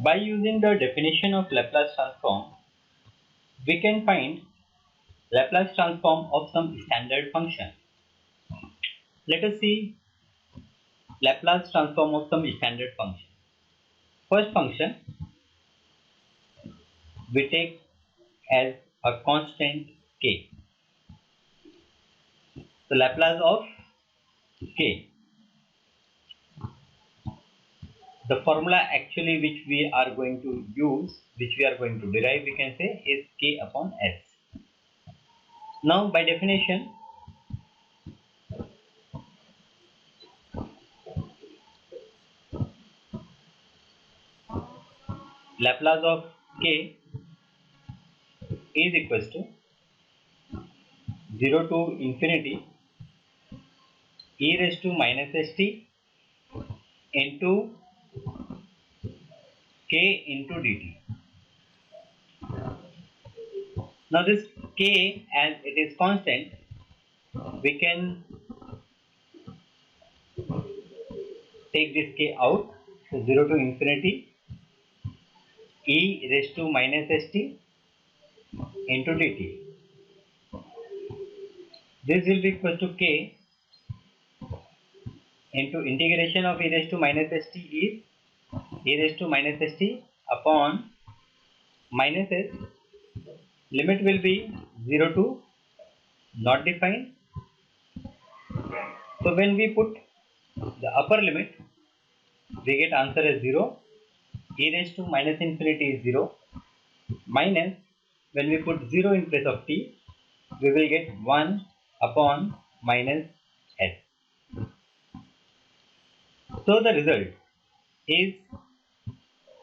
By using the definition of Laplace transform, we can find Laplace transform of some standard function. Let us see Laplace transform of some standard function. First function we take as a constant k. The Laplace of k. The formula actually which we are going to use, which we are going to derive, we can say is k upon s. Now by definition, Laplace of k is equals to 0 to infinity e raised to minus st into k into dt. Now this k, as it is constant, we can take this k out. So 0 to infinity e raised to minus st into dt. This will be equal to k into integration of e raised to minus st is e raised to minus st upon minus s. Limit will be 0 to not defined. So when we put the upper limit, we get answer as 0. E raised to minus infinity is 0. Minus, when we put 0 in place of t, we will get 1 upon minus s. So the result is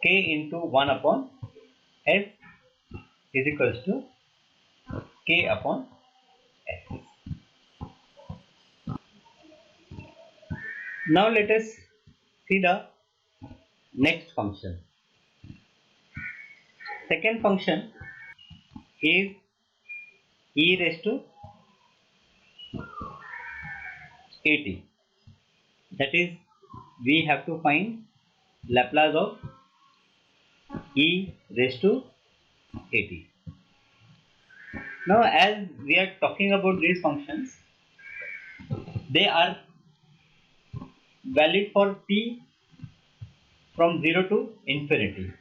k into 1 upon s is equals to k upon s. Now let us see the next function. Second function is e raised to at. That is, we have to find Laplace of e raised to at. Now as we are talking about these functions, they are valid for t from 0 to infinity.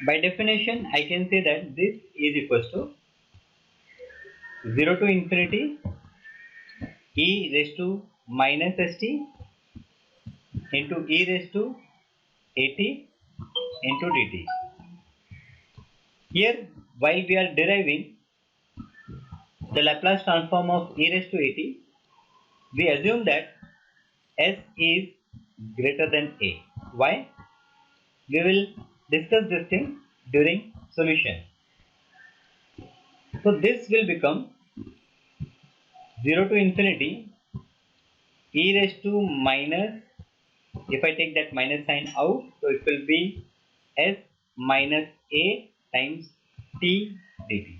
By definition, I can say that this is equals to 0 to infinity e raised to minus st into e raised to at into dt. Here, while we are deriving the Laplace transform of e raised to at, we assume that s is greater than a. Why? We will discuss this thing during solution. So this will become 0 to infinity e raised to minus, if I take that minus sign out, so it will be s minus a times t dt.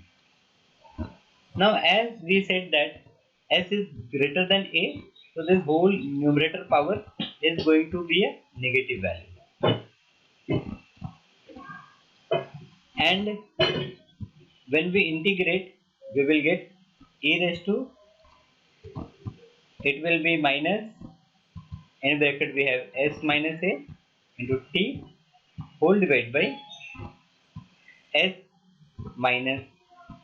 Now as we said that s is greater than a, so this whole numerator power is going to be a negative value. And when we integrate, we will get e raised to, it will be minus, in bracket we have s minus a into t whole divided by s minus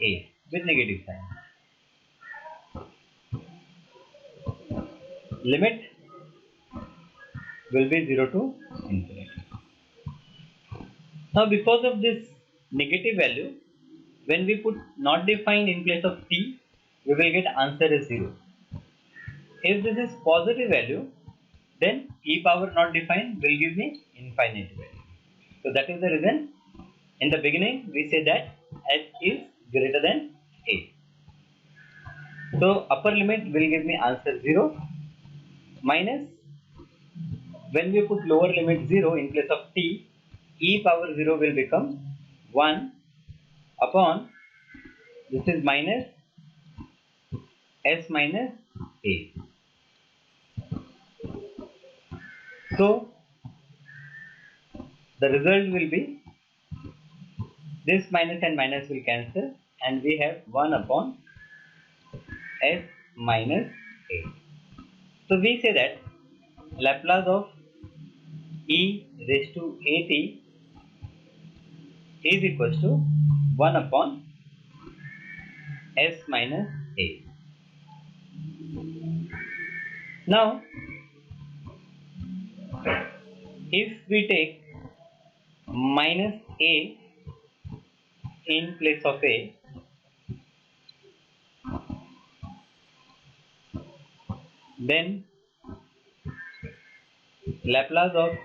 a with negative sign. Limit will be 0 to infinity. Now because of this negative value, when we put not defined in place of t, we will get answer as 0. If this is positive value, then e power not defined will give me infinite value. So that is the reason in the beginning we say that s is greater than a. So upper limit will give me answer 0, minus, when we put lower limit 0 in place of t, e power 0 will become 1 upon, this is minus s minus a. So the result will be this minus and minus will cancel, and we have 1 upon s minus a. So we say that Laplace of e raised to at is equals to 1 upon s minus a. Now, if we take minus a in place of a, then Laplace of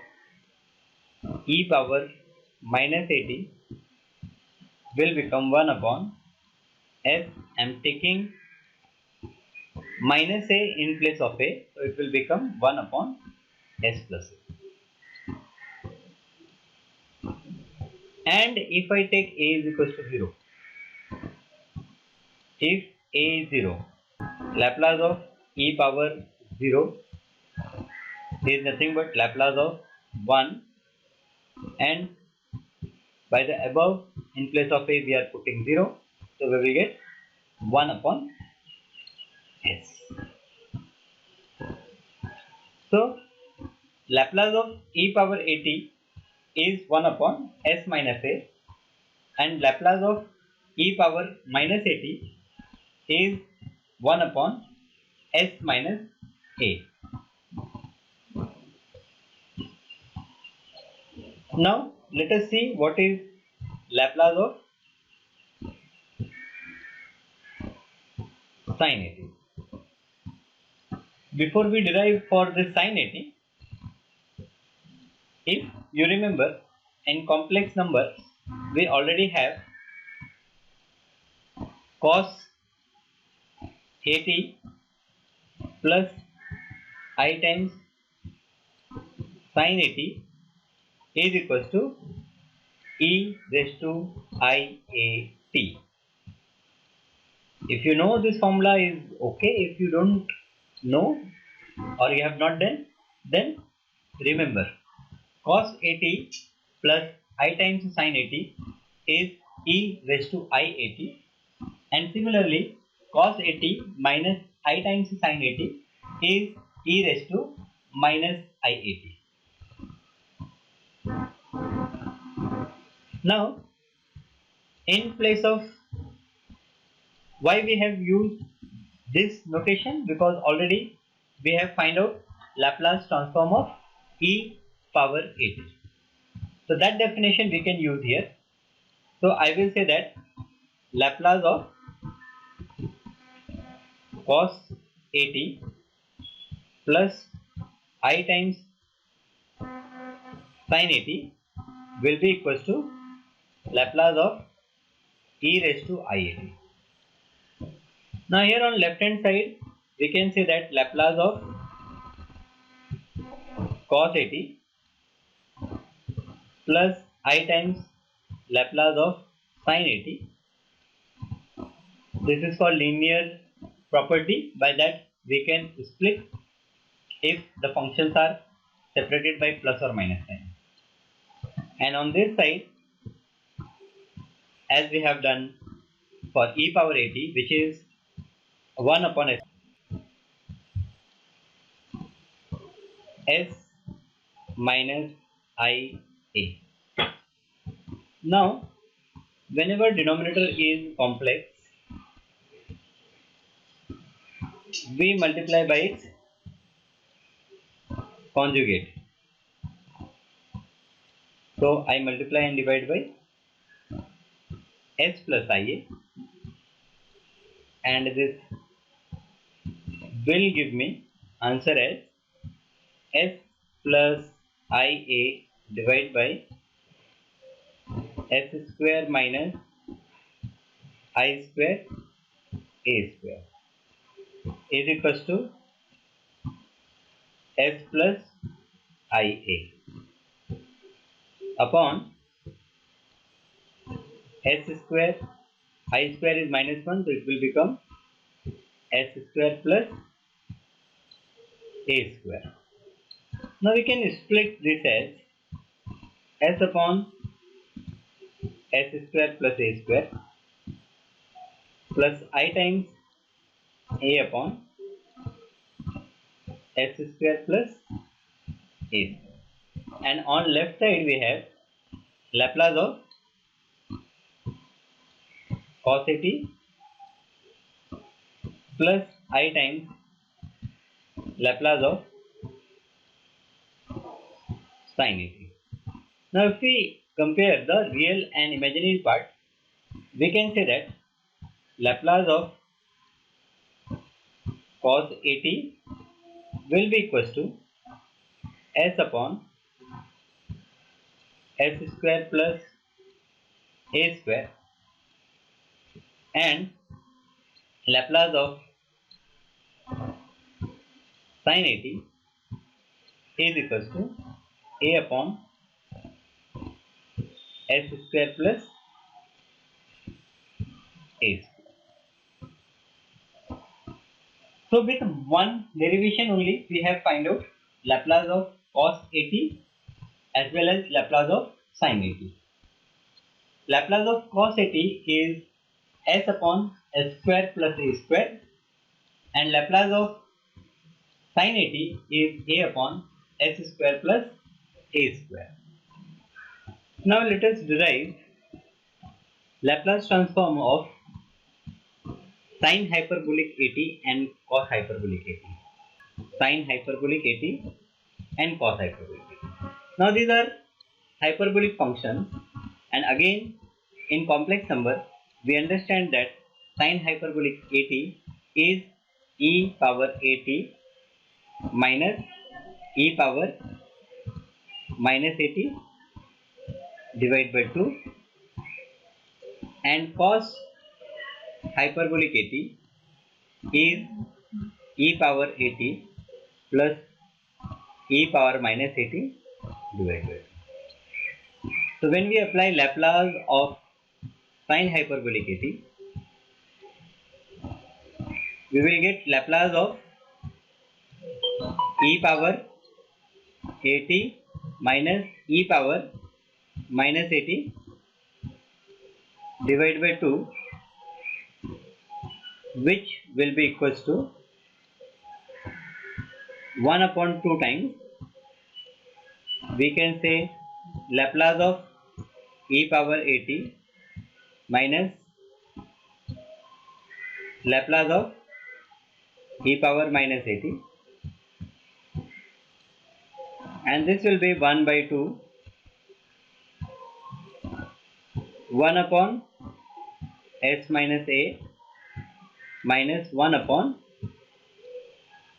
e power minus at will become 1 upon s. I am taking minus a in place of a, so it will become 1 upon s plus a. And if I take a is equals to 0, if a is 0, Laplace of e power 0 is nothing but Laplace of 1, and by the above in place of a we are putting 0, so we will get 1 upon s. So Laplace of e power at is 1 upon s minus a, and Laplace of e power minus at is 1 upon s minus a. Now let us see what is Laplace of sin at. Before we derive for the sin at, if you remember, in complex numbers we already have cos at plus I times sin at is equals to e raised to iat. If you know this formula is okay. If you don't know or you have not done, then remember cos at plus I times sin at is e raised to iat, and similarly cos at minus I times sin at is e raised to minus iat. Now, in place of why we have used this notation, because already we have find out Laplace transform of e power at. So that definition we can use here. So I will say that Laplace of cos at plus I times sin at will be equals to Laplace of e raised to iat. Now here on left hand side we can say that Laplace of cos at plus I times Laplace of sin at. This is for linear property. By that we can split if the functions are separated by plus or minus sign. And on this side, as we have done for e power at, which is 1 upon s minus I a. Now, whenever denominator is complex, we multiply by its conjugate. So I multiply and divide by s plus ia, and this will give me answer as s plus ia divided by s square minus I square a square is equals to s plus ia upon s square. I square is minus 1, so it will become s square plus a square. Now we can split this as s upon s square plus a square plus I times a upon s square plus a square. And on left side we have Laplace of cos at plus I times Laplace of sin at. Now if we compare the real and imaginary part, we can say that Laplace of cos at will be equals to s upon s square plus a square, and Laplace of sin at is equals to a upon s square plus a square. So with one derivation only we have find out Laplace of cos at as well as Laplace of sin at. Laplace of cos at is s upon s square plus a square, and Laplace of sin at is a upon s square plus a square. Now let us derive Laplace transform of sin hyperbolic at and cos hyperbolic at. Sin hyperbolic at and cos hyperbolic at. Now these are hyperbolic functions, and again in complex number we understand that sin hyperbolic at is e power at minus e power minus at divided by 2, and cos hyperbolic at is e power at plus e power minus at divided by 2. So when we apply Laplace of sin hyperbolic at, we will get Laplace of e power at minus e power minus at divided by 2, which will be equals to 1 upon 2 times, we can say Laplace of e power at minus Laplace of e power minus at, and this will be 1 by 2, 1 upon s minus a minus 1 upon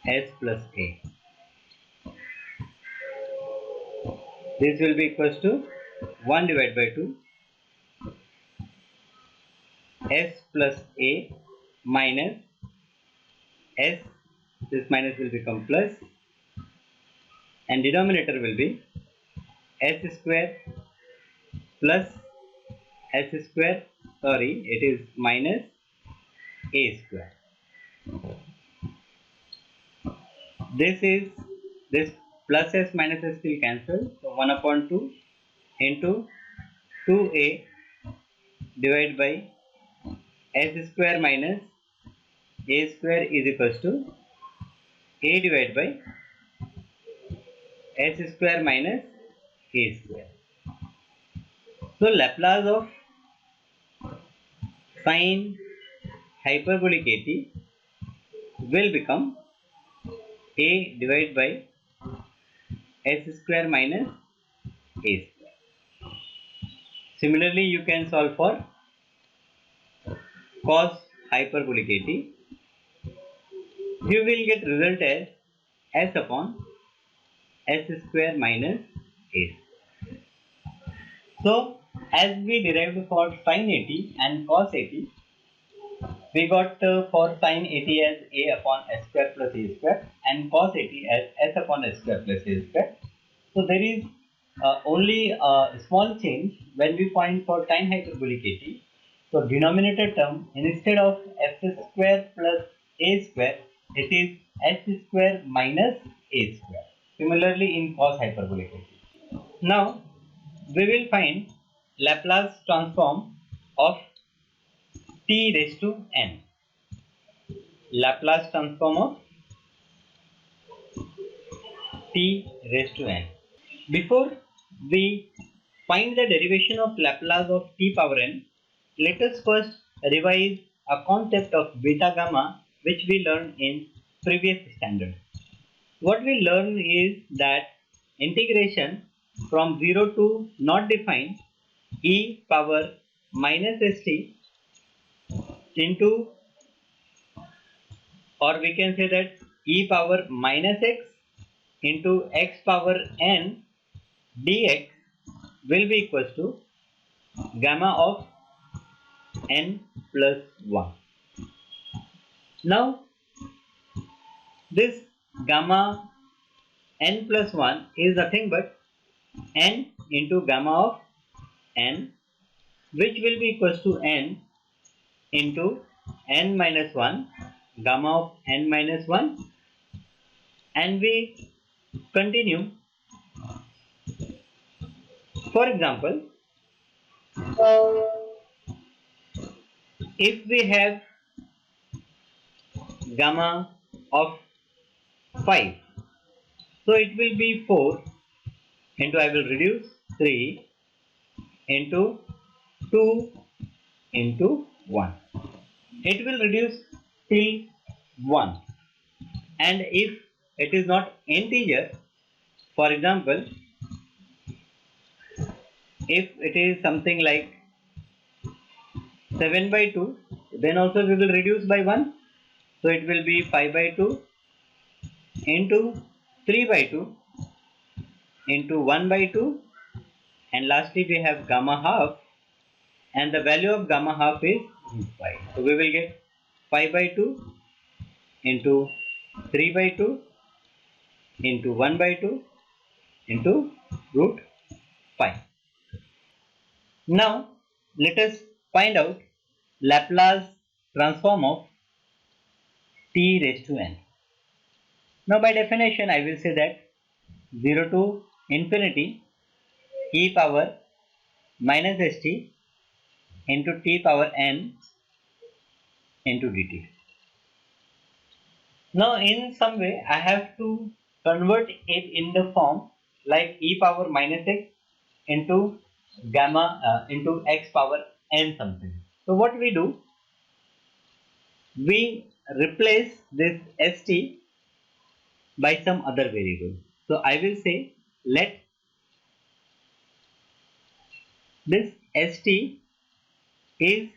s plus a. This will be equals to 1 divided by 2 s plus a minus s, this minus will become plus, and denominator will be s square plus s square, sorry, it is minus a square. This plus s minus s will cancel, so 1 upon 2 into 2a divided by s square minus a square is equals to a divided by s square minus a square. So Laplace of sin hyperbolic at will become a divided by s square minus a square. Similarly, you can solve for cos hyperbolic at. You will get result as s upon s square minus a square. So as we derived for sin at and cos at, we got for sin at as a upon s square plus a square and cos at as s upon s square plus a square. So there is only a small change when we find for sin hyperbolic at. So denominator term, instead of s square plus a square, it is s square minus a square. Similarly in cos hyperbolic at. Now we will find Laplace transform of t raised to n. Laplace transform of t raised to n. Before we find the derivation of Laplace of t power n, let us first revise a concept of beta gamma which we learned in previous standard. What we learned is that integration from 0 to not defined e power minus st into, or we can say that e power minus x into x power n dx will be equals to gamma of n plus 1. Now this gamma n plus 1 is nothing but n into gamma of n, which will be equals to n into n minus 1 gamma of n minus 1, and we continue. For example, if we have gamma of 5, so it will be 4 into, I will reduce 3 into 2 into 1. It will reduce till 1, and if it is not integer, for example, if it is something like 7 by 2, then also we will reduce by 1, so it will be 5 by 2 into 3 by 2 into 1 by 2, and lastly we have gamma half, and the value of gamma half is 5. So we will get 5 by 2 into 3 by 2 into 1 by 2 into root 5. Now let us find out Laplace transform of t raised to n. Now by definition I will say that 0 to infinity e power minus st into t power n into dt. Now in some way I have to convert it in the form like e power minus x into gamma into x power n something. So what we do, we replace this st by some other variable. So I will say let this st is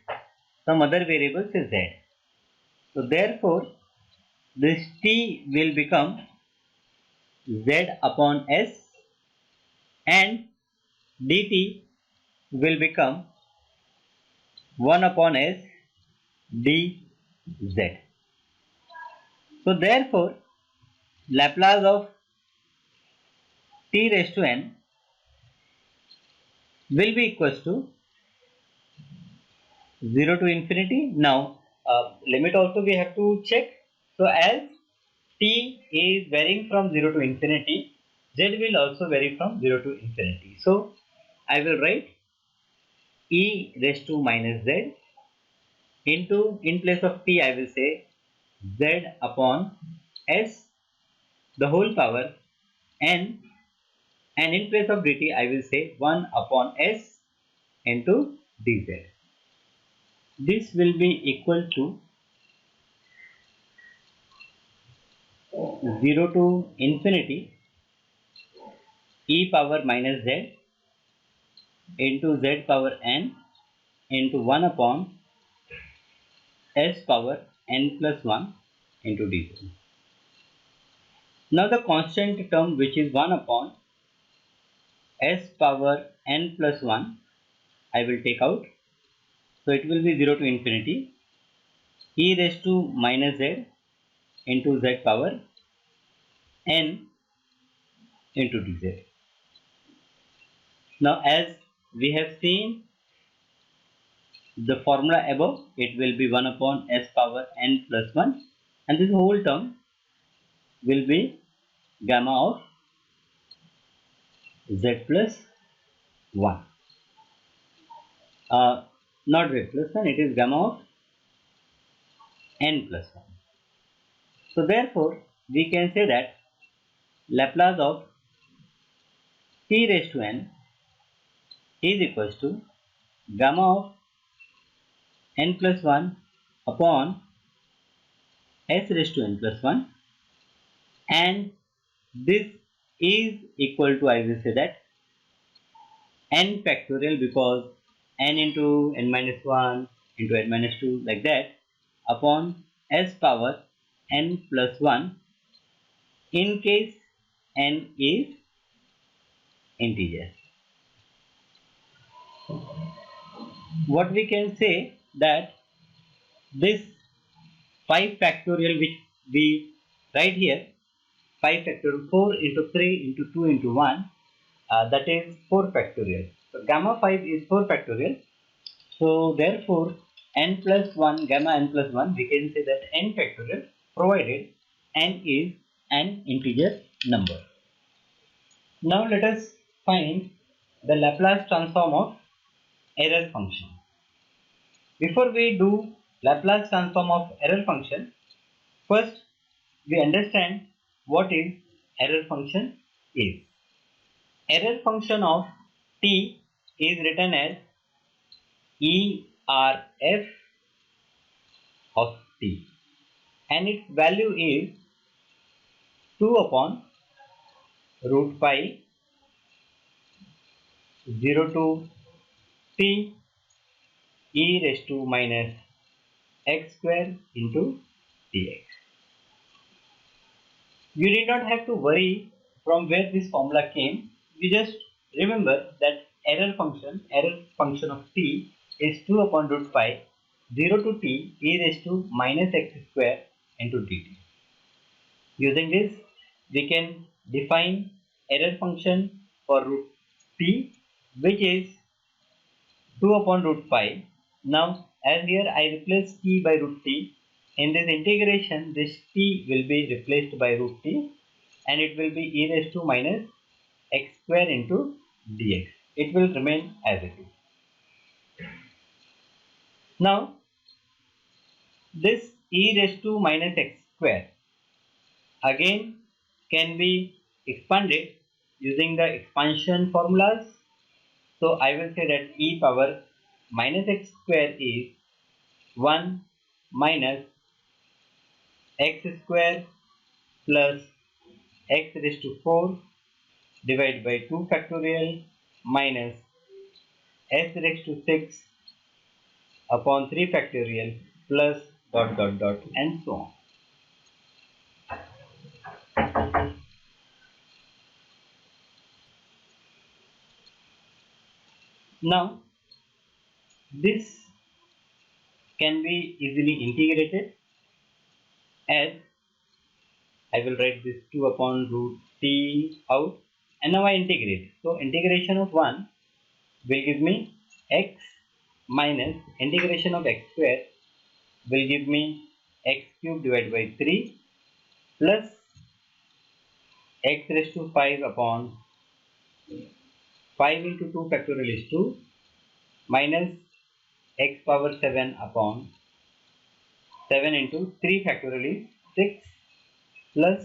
some other variable, say z. So therefore this t will become z upon s, and dt will become 1 upon s dz. So therefore Laplace of t raised to n will be equals to 0 to infinity. Now limit also we have to check. So as t is varying from 0 to infinity, z will also vary from 0 to infinity. So I will write e raised to minus z into, in place of t I will say z upon s the whole power n, and in place of dt I will say 1 upon s into dz. This will be equal to 0 to infinity e power minus z into z power n into 1 upon s power n plus 1 into dz. Now the constant term which is 1 upon s power n plus 1 I will take out. So it will be 0 to infinity e raised to minus z into z power n into dz. Now as we have seen the formula above, it will be 1 upon s power n plus 1, and this whole term will be gamma of z plus 1. Not with plus 1, it is gamma of n plus 1. So therefore, we can say that Laplace of t raised to n is equals to gamma of n plus 1 upon s raised to n plus 1, and this is equal to, I will say that, n factorial, because n into n minus 1 into n minus 2 like that upon s power n plus 1 in case n is integer. What we can say that this 5 factorial which we write here, 5 factorial 4 into 3 into 2 into 1, that is 4 factorial. So gamma 5 is 4 factorial. So therefore n plus 1, gamma n plus 1, we can say that n factorial, provided n is an integer number. Now let us find the Laplace transform of error function. Before we do Laplace transform of error function, first we understand what is error function is. Error function of t is written as ERF of t, and its value is 2 upon root pi 0 to t e raised to minus x square into dx. You did not have to worry from where this formula came. You just remember that error function of t is 2 upon root pi 0 to t e raised to minus x square into dt. Using this, we can define error function for root t, which is 2 upon root pi. Now, as here I replace t by root t, in this integration this t will be replaced by root t, and it will be e raised to minus x square into dx. It will remain as it is. Now, this e raised to minus x square again can be expanded using the expansion formulas. So I will say that e power minus x square is 1 minus x square plus x raised to 4 divided by 2 factorial minus s raised to 6 upon 3 factorial plus dot dot dot and so on. Now this can be easily integrated, as I will write this 2 upon root t out, and now I integrate. So integration of 1 will give me x minus integration of x square will give me x cube divided by 3 plus x raised to 5 upon 5 into 2 factorial is 2 minus x power 7 upon 7 into 3 factorial is 6 plus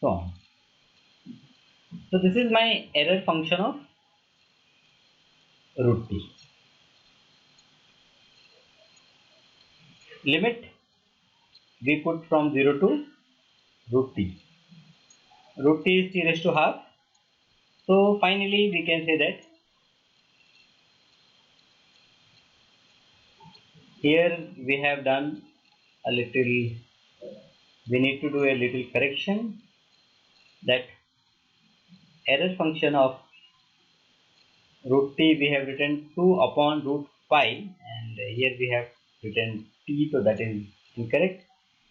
so on. So this is my error function of root t. Limit we put from 0 to root t. Root t is t raised to half. So finally we can say that here we have done a little, we need to do a little correction, that error function of root t we have written 2 upon root pi, and here we have written t, so that is incorrect.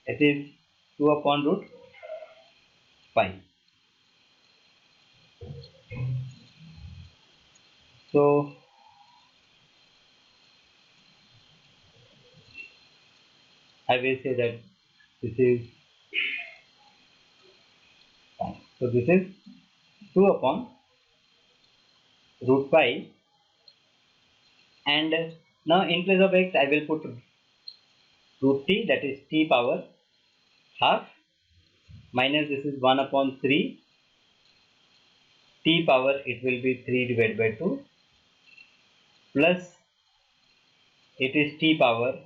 It is 2 upon root pi. So I will say that this is fine. So this is 2 upon root pi And now in place of x I will put root t, that is t power half, minus this is 1 upon 3 t power, it will be 3 divided by 2, plus it is t power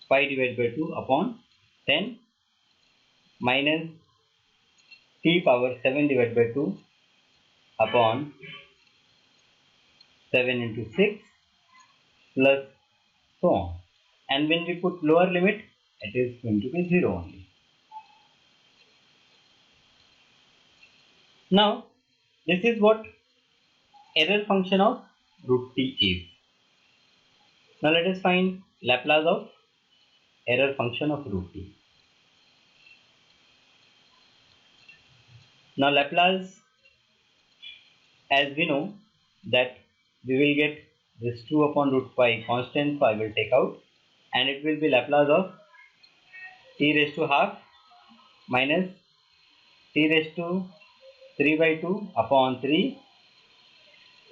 5 divided by 2 upon 10, minus t power 7 divided by 2 upon 7 into 6, plus so on. And when we put lower limit, it is going to be 0 only. Now this is what error function of root t is. Now let us find Laplace of error function of root t. Now Laplace, as we know that we will get this 2 upon root pi constant, so I will take out, and it will be Laplace of t raised to half minus t raised to 3 by 2 upon 3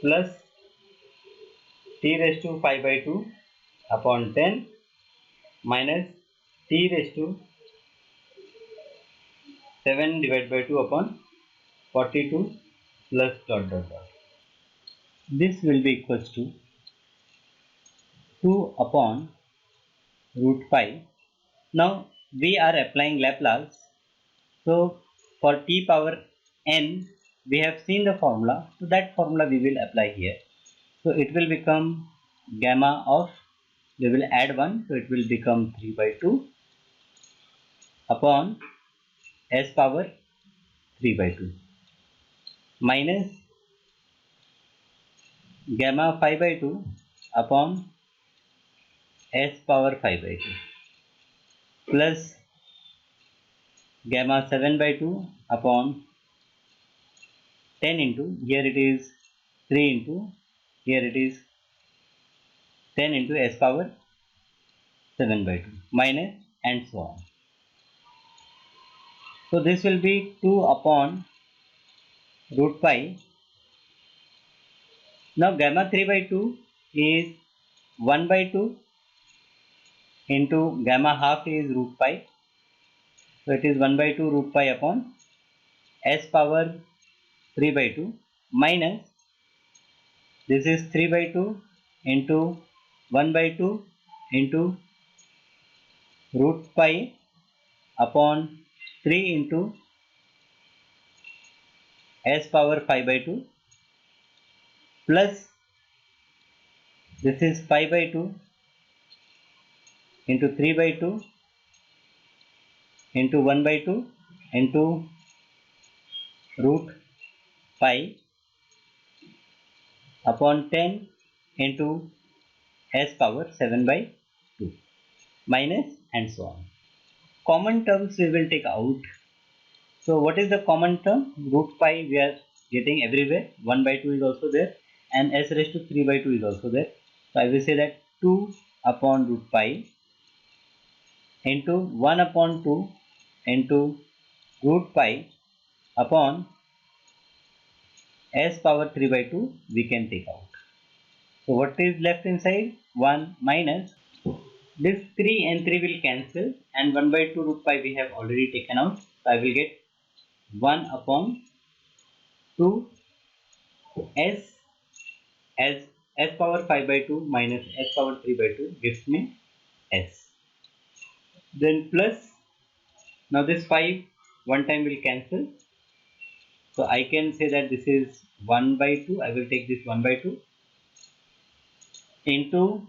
plus t raised to 5 by 2 upon 10 minus t raised to 7 divided by 2 upon 42 plus dot dot dot. This will be equals to 2 upon root pi. Now we are applying Laplace. So for t power n, we have seen the formula. So that formula we will apply here. So it will become gamma of, we will add 1, so it will become 3 by 2 upon s power 3 by 2 minus gamma 5 by 2 upon s power 5 by 2 plus gamma 7 by 2 upon 10 into, here it is 3 into, here it is 10 into s power 7 by 2 minus, and so on. So this will be 2 upon root pi. Now gamma 3 by 2 is 1 by 2 into gamma half is root pi. So it is 1 by 2 root pi upon s power 3 by 2 minus, this is 3 by 2 into 1 by 2 into root pi upon 3 into s power 5 by 2 plus, this is 5 by 2 into 3 by 2 into 1 by 2 into root pi upon 10 into s power 7 by 2 minus, and so on. Common terms we will take out. So what is the common term? Root pi we are getting everywhere, 1 by 2 is also there, and s raised to 3 by 2 is also there. So I will say that 2 upon root pi into 1 upon 2 into root pi upon s power 3 by 2 we can take out. So what is left inside? 1 minus, this 3 and 3 will cancel, and 1 by 2 root pi we have already taken out. So I will get 1 upon 2 s, as s power 5 by 2 minus s power 3 by 2 gives me s. Then plus, now this 5 one time will cancel. So I can say that this is 1 by 2. I will take this 1 by 2 into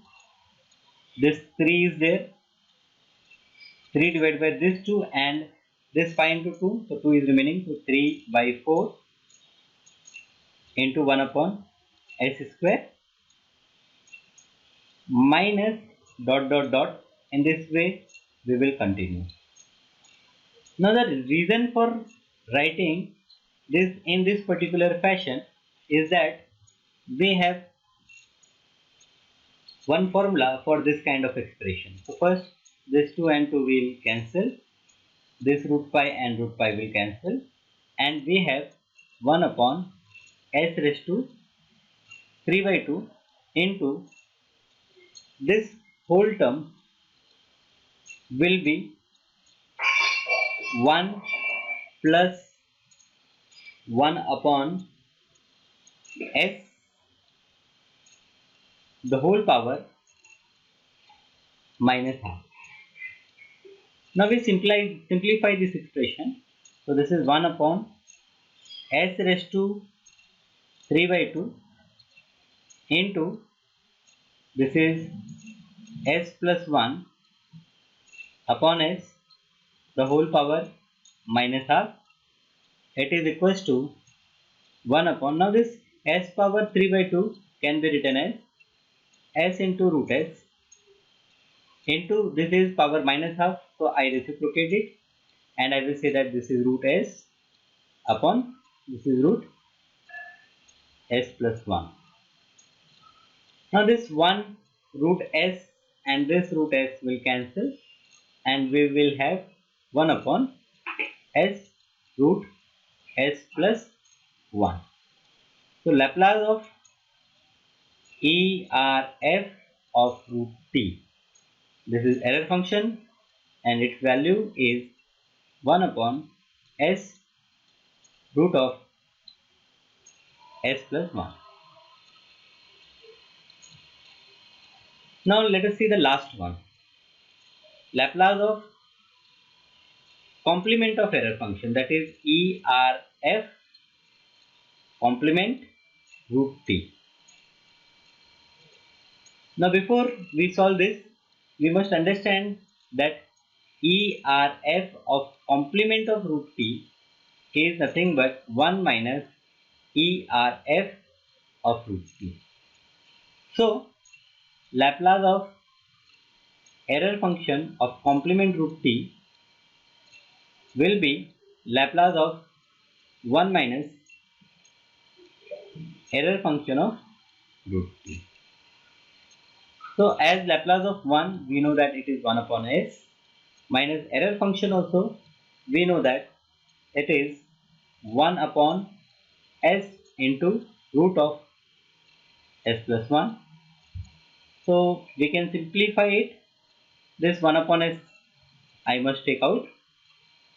this 3 is there. 3 divided by this 2 and this 5 into 2. So 2 is remaining. So 3 by 4 into 1 upon s square minus dot dot dot. In this way we will continue. Now the reason for writing this in this particular fashion is that we have one formula for this kind of expression. So first this 2 and 2 will cancel, this root pi and root pi will cancel, and we have 1 upon s raised to 3 by 2 into this whole term will be 1 plus 1 upon s the whole power minus half. Now we simplify this expression. So this is 1 upon s raised to 3 by 2 into this is s plus 1 upon s the whole power minus half. It is equals to 1 upon, now this s power 3 by 2 can be written as s into root s into this is power minus half, so I reciprocate it and I will say that this is root s upon this is root s plus 1. Now this 1 root s and this root s will cancel and we will have 1 upon s root s plus 1. So Laplace of ERF of root t. This is error function and its value is 1 upon s root of s plus 1. Now let us see the last one. Laplace of complement of error function, that is ERF complement root t. Now before we solve this, we must understand that ERF of complement of root t is nothing but 1 minus ERF of root t. So Laplace of error function of complement root t will be Laplace of 1 minus error function of root t. So as Laplace of 1 we know that it is 1 upon s minus error function also we know that it is 1 upon s into root of s plus 1. So we can simplify it. This 1 upon s I must take out.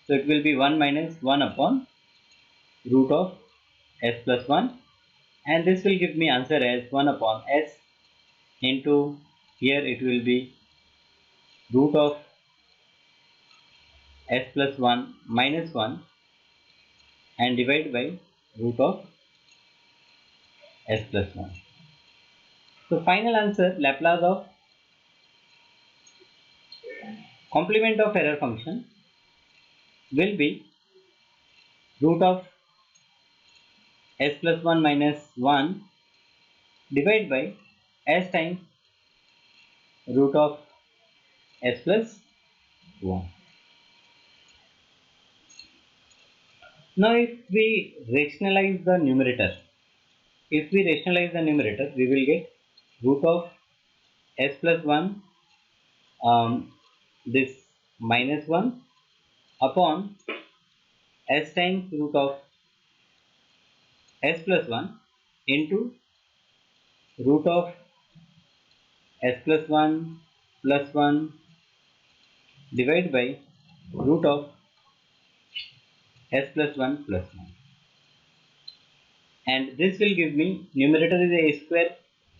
So it will be 1 minus 1 upon root of s plus 1 and this will give me answer as 1 upon s into, here it will be root of s plus 1 minus 1 and divide by root of s plus 1. So final answer, Laplace of complement of error function will be root of s plus 1 minus 1 divided by s times root of s plus 1. Now if we rationalize the numerator, we will get root of s plus 1 this minus 1 upon s times root of s plus 1 into root of s plus 1 plus 1 divided by root of s plus 1 plus 1. And this will give me, numerator is a square,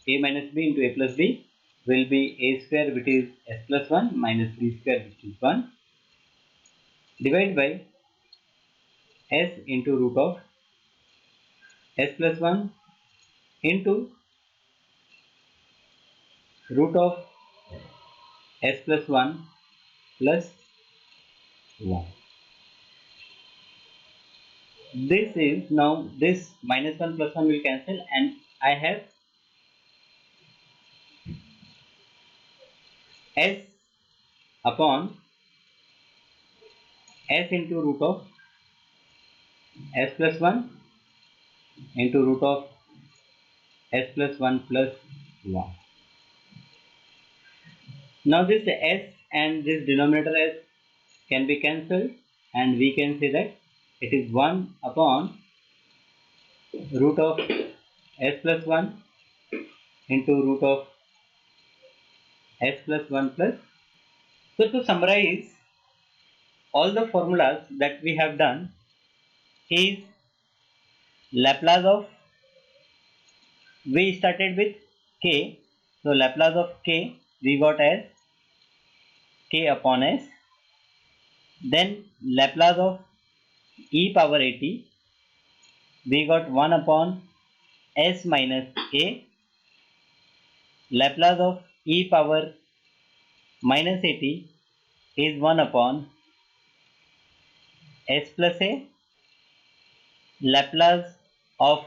a minus b into a plus b will be a square which is s plus 1 minus b square which is 1 divided by s into root of s plus 1 into root of s plus 1 plus 1. This is, now this minus 1 plus 1 will cancel and I have s upon s into root of s plus 1 into root of s plus 1 plus 1. Now this s and this denominator s can be cancelled and we can say that it is 1 upon root of s plus 1 into root of s plus 1 plus. So to summarize, all the formulas that we have done is Laplace of, we started with k, so Laplace of k we got as k upon s, then Laplace of e power at we got 1 upon s minus a, Laplace of e power minus at is 1 upon s plus a, Laplace of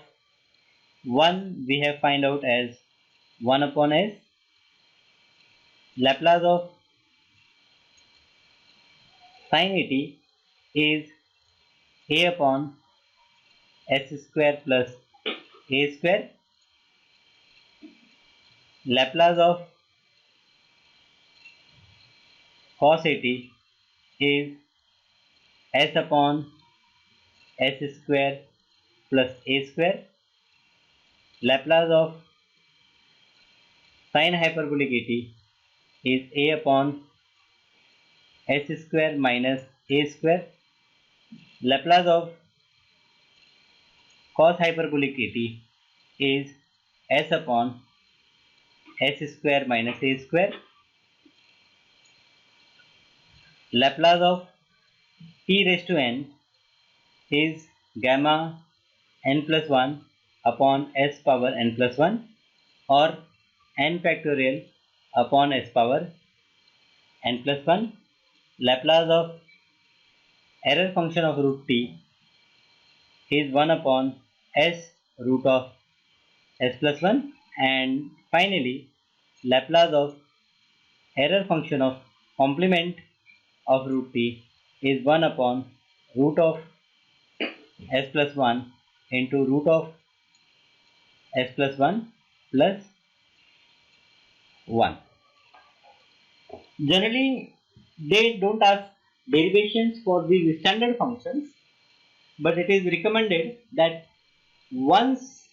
1 we have find out as 1 upon s, Laplace of sin at is a upon s square plus a square, Laplace of cos at is s upon s square plus a square, Laplace of sin hyperbolic at is a upon s square minus a square, Laplace of cos hyperbolic at is s upon s square minus a square, Laplace of t raised to n is gamma n plus 1 upon s power n plus 1 or n factorial upon s power n plus 1, Laplace of error function of root t is 1 upon s root of s plus 1, and finally Laplace of error function of complement of root t is 1 upon root of s plus 1 into root of s plus 1 plus 1. Generally, they don't ask derivations for these standard functions, but it is recommended that once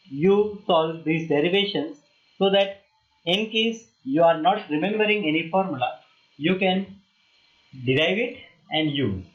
you solve these derivations, so that in case you are not remembering any formula, you can derive it and use.